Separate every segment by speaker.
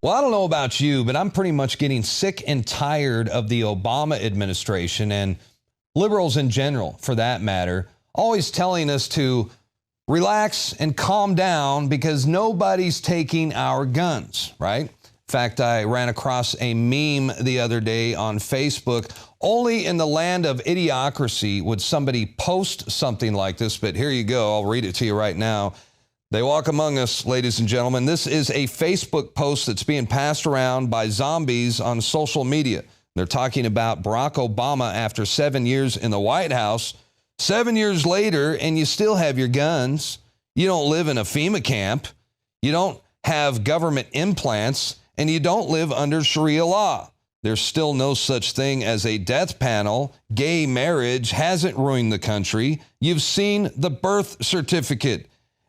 Speaker 1: Well, I don't know about you, but I'm pretty much getting sick and tired of the Obama administration and liberals in general, for that matter, always telling us to relax and calm down because nobody's taking our guns, right? In fact, I ran across a meme the other day on Facebook. Only in the land of idiocracy would somebody post something like this, but here you go. I'll read it to you right now. They walk among us, ladies and gentlemen. This is a Facebook post that's being passed around by zombies on social media. They're talking about Barack Obama after 7 years in the White House. 7 years later, and you still have your guns. You don't live in a FEMA camp. You don't have government implants, and you don't live under Sharia law. There's still no such thing as a death panel. Gay marriage hasn't ruined the country. You've seen the birth certificate.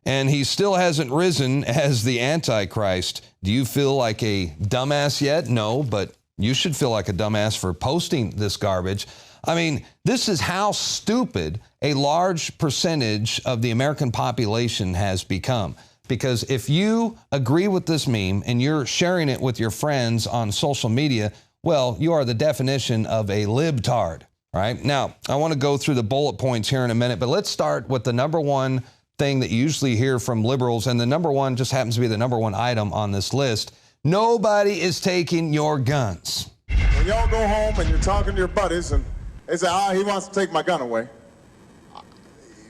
Speaker 1: And he still hasn't risen as the Antichrist. Do you feel like a dumbass yet? No, but you should feel like a dumbass for posting this garbage. I mean, this is how stupid a large percentage of the American population has become. Because if you agree with this meme and you're sharing it with your friends on social media, well, you are the definition of a libtard, right? Now, I want to go through the bullet points here in a minute, but let's start with the number one thing that you usually hear from liberals, and the number one just happens to be the number one item on this list. Nobody is taking your guns.
Speaker 2: When y'all go home and you're talking to your buddies and they say, he wants to take my gun away.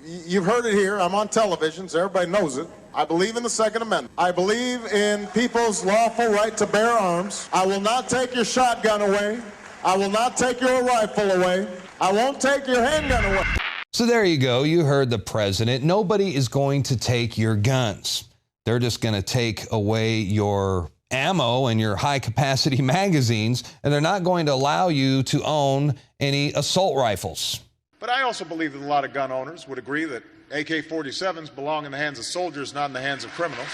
Speaker 2: You've heard it here. I'm on television, so everybody knows it. I believe in the Second Amendment. I believe in people's lawful right to bear arms. I will not take your shotgun away. I will not take your rifle away. I won't take your handgun away.
Speaker 1: So there you go. You heard the president. Nobody is going to take your guns. They're just going to take away your ammo and your high-capacity magazines, and they're not going to allow you to own any assault rifles.
Speaker 3: But I also believe that a lot of gun owners would agree that AK-47s belong in the hands of soldiers, not in the hands of criminals.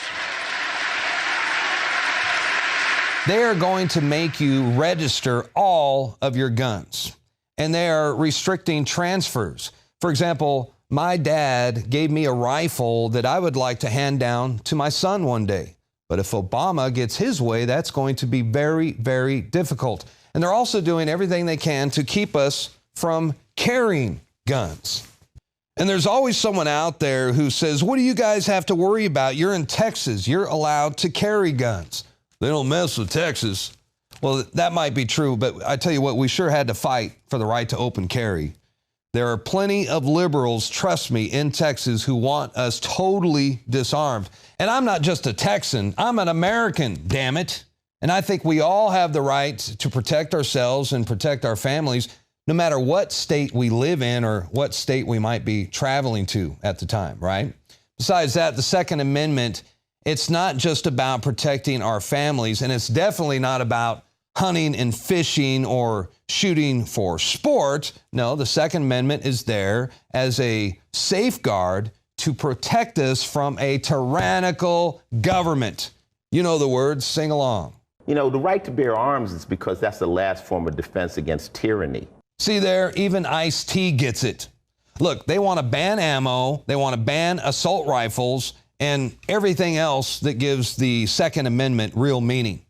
Speaker 1: They are going to make you register all of your guns, and they are restricting transfers. For example, my dad gave me a rifle that I would like to hand down to my son one day. But if Obama gets his way, that's going to be very, very difficult. And they're also doing everything they can to keep us from carrying guns. And there's always someone out there who says, what do you guys have to worry about? You're in Texas. You're allowed to carry guns. They don't mess with Texas. Well, that might be true, but I tell you what, we sure had to fight for the right to open carry. There are plenty of liberals, trust me, in Texas who want us totally disarmed. And I'm not just a Texan, I'm an American, damn it. And I think we all have the right to protect ourselves and protect our families, no matter what state we live in or what state we might be traveling to at the time, right? Besides that, the Second Amendment, it's not just about protecting our families, and it's definitely not about hunting and fishing or shooting for sport. No, the Second Amendment is there as a safeguard to protect us from a tyrannical government. You know the words, sing along.
Speaker 4: You know, the right to bear arms is because that's the last form of defense against tyranny.
Speaker 1: See there, even Ice-T gets it. Look, they want to ban ammo, they want to ban assault rifles, and everything else that gives the Second Amendment real meaning.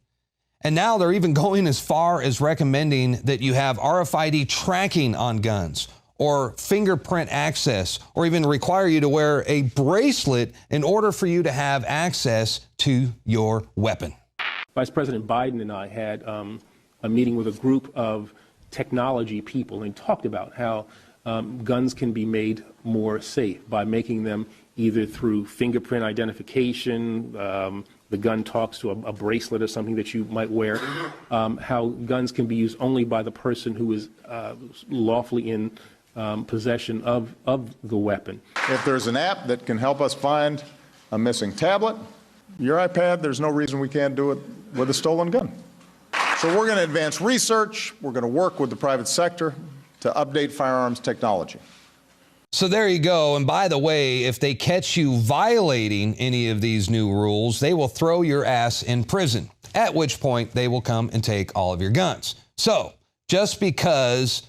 Speaker 1: And now they're even going as far as recommending that you have RFID tracking on guns or fingerprint access, or even require you to wear a bracelet in order for you to have access to your weapon.
Speaker 5: Vice President Biden and I had a meeting with a group of technology people and talked about how guns can be made more safe by making them either through fingerprint identification, the gun talks to a bracelet or something that you might wear, how guns can be used only by the person who is lawfully in possession of the weapon.
Speaker 2: If there's an app that can help us find a missing tablet, your iPad, there's no reason we can't do it with a stolen gun. So we're going to advance research. We're going to work with the private sector to update firearms technology.
Speaker 1: So there you go. And by the way, if they catch you violating any of these new rules, they will throw your ass in prison, at which point they will come and take all of your guns. So just because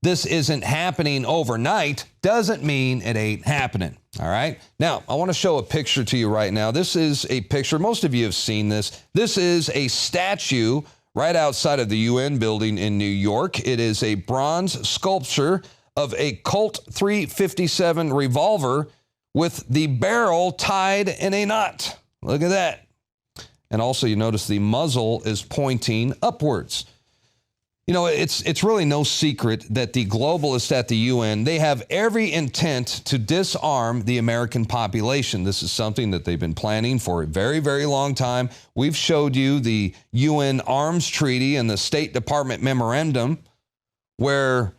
Speaker 1: this isn't happening overnight doesn't mean it ain't happening. All right. Now, I want to show a picture to you right now. This is a picture. Most of you have seen this. This is a statue right outside of the UN building in New York. It is a bronze sculpture of a Colt .357 revolver with the barrel tied in a knot. Look at that. And also you notice the muzzle is pointing upwards. You know, it's really no secret that the globalists at the UN, they have every intent to disarm the American population. This is something that they've been planning for a very, very long time. We've showed you the UN Arms Treaty and the State Department memorandum where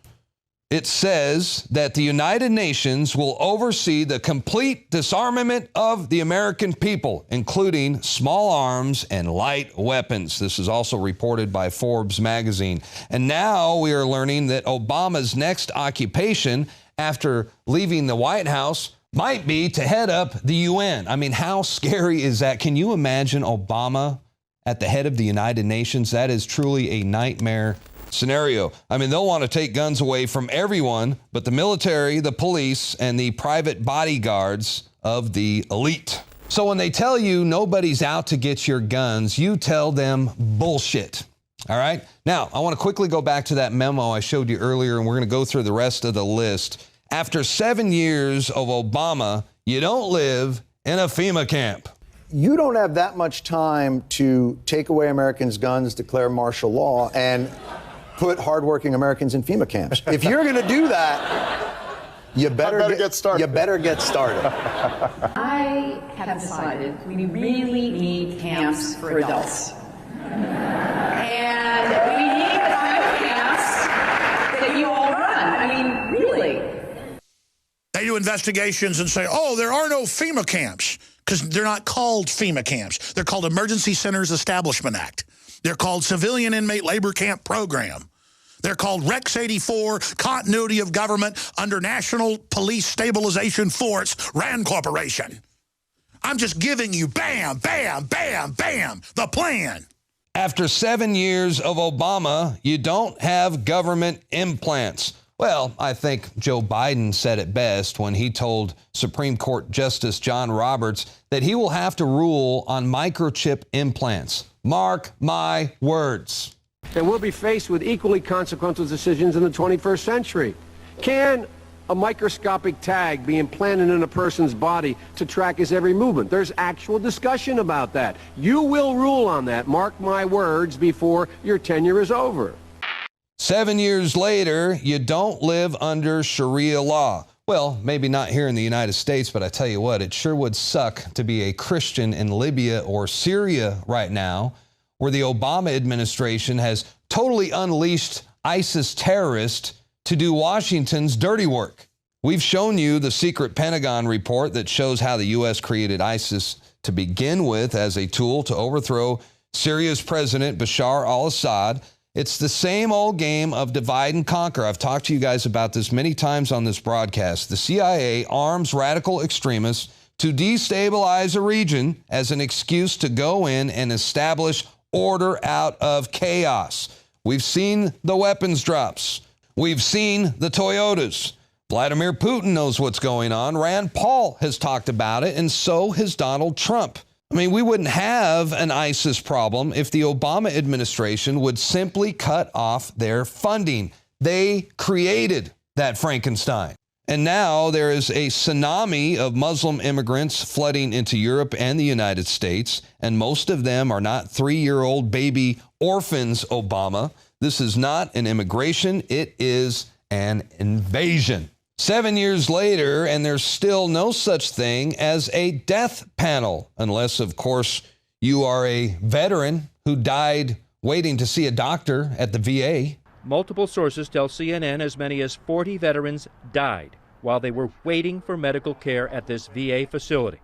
Speaker 1: it says that the United Nations will oversee the complete disarmament of the American people, including small arms and light weapons. This is also reported by Forbes magazine. And now we are learning that Obama's next occupation after leaving the White House might be to head up the UN. I mean, how scary is that? Can you imagine Obama at the head of the United Nations? That is truly a nightmare scenario. I mean, they'll want to take guns away from everyone but the military, the police, and the private bodyguards of the elite. So when they tell you nobody's out to get your guns, you tell them bullshit. All right? Now, I want to quickly go back to that memo I showed you earlier, and we're going to go through the rest of the list. After 7 years of Obama, you don't live in a FEMA camp.
Speaker 6: You don't have that much time to take away Americans' guns, declare martial law, and put hardworking Americans in FEMA camps. If you're going to do that, you better get started. You better get started.
Speaker 7: I have decided we really need camps for adults. And we need the kind of camps that you all run. I mean, really.
Speaker 8: They do investigations and say, oh, there are no FEMA camps, because they're not called FEMA camps. They're called Emergency Centers Establishment Act. They're called Civilian Inmate Labor Camp Program. They're called Rex 84, Continuity of Government under National Police Stabilization Force, RAND Corporation. I'm just giving you bam, bam, bam, bam, the plan.
Speaker 1: After 7 years of Obama, you don't have government implants. Well, I think Joe Biden said it best when he told Supreme Court Justice John Roberts that he will have to rule on microchip implants. Mark my words.
Speaker 9: And we'll be faced with equally consequential decisions in the 21st century. Can a microscopic tag be implanted in a person's body to track his every movement? There's actual discussion about that. You will rule on that, mark my words, before your tenure is over.
Speaker 1: 7 years later, you don't live under Sharia law. Well, maybe not here in the United States, but I tell you what, it sure would suck to be a Christian in Libya or Syria right now, where the Obama administration has totally unleashed ISIS terrorists to do Washington's dirty work. We've shown you the secret Pentagon report that shows how the U.S. created ISIS to begin with as a tool to overthrow Syria's president, Bashar al-Assad. It's the same old game of divide and conquer. I've talked to you guys about this many times on this broadcast. The CIA arms radical extremists to destabilize a region as an excuse to go in and establish order out of chaos. We've seen the weapons drops. We've seen the Toyotas. Vladimir Putin knows what's going on. Rand Paul has talked about it, and so has Donald Trump. I mean, we wouldn't have an ISIS problem if the Obama administration would simply cut off their funding. They created that Frankenstein. And now there is a tsunami of Muslim immigrants flooding into Europe and the United States, and most of them are not 3-year-old baby orphans, Obama. This is not an immigration, it is an invasion. 7 years later, and there's still no such thing as a death panel, unless, of course, you are a veteran who died waiting to see a doctor at the VA.
Speaker 10: Multiple sources tell CNN as many as 40 veterans died while they were waiting for medical care at this VA facility.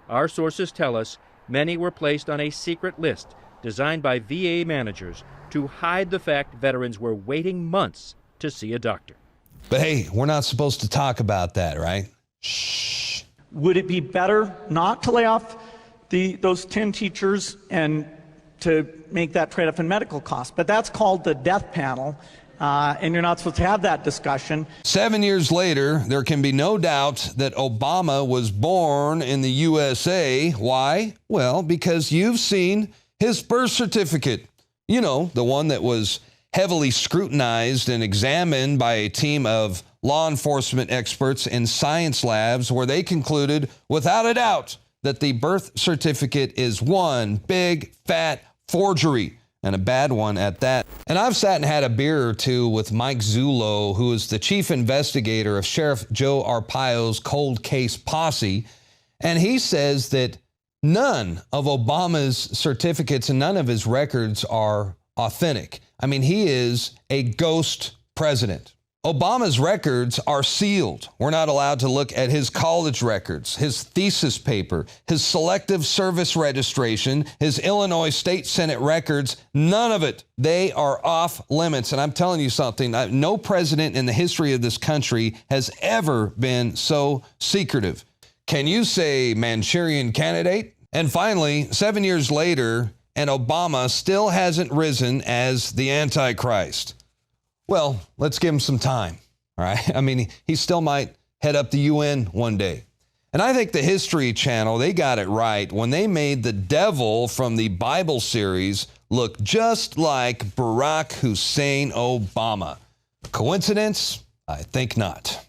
Speaker 10: Our sources tell us many were placed on a secret list designed by VA managers to hide the fact veterans were waiting months to see a doctor.
Speaker 1: But hey, we're not supposed to talk about that, right? Shh.
Speaker 11: Would it be better not to lay off those 10 teachers and to make that trade-off in medical costs? But that's called the death panel, and you're not supposed to have that discussion.
Speaker 1: 7 years later, there can be no doubt that Obama was born in the USA. Why? Well, because you've seen his birth certificate. You know, the one that was heavily scrutinized and examined by a team of law enforcement experts in science labs, where they concluded, without a doubt, that the birth certificate is one big, fat forgery, and a bad one at that. And I've sat and had a beer or two with Mike Zullo, who is the chief investigator of Sheriff Joe Arpaio's cold case posse, and he says that none of Obama's certificates and none of his records are authentic. I mean, he is a ghost president. Obama's records are sealed. We're not allowed to look at his college records, his thesis paper, his selective service registration, his Illinois State Senate records. None of it. They are off limits. And I'm telling you something, no president in the history of this country has ever been so secretive. Can you say Manchurian candidate? And finally, 7 years later, and Obama still hasn't risen as the Antichrist. Well, let's give him some time, all right? I mean, he still might head up the UN one day. And I think the History Channel, they got it right when they made the devil from the Bible series look just like Barack Hussein Obama. Coincidence? I think not.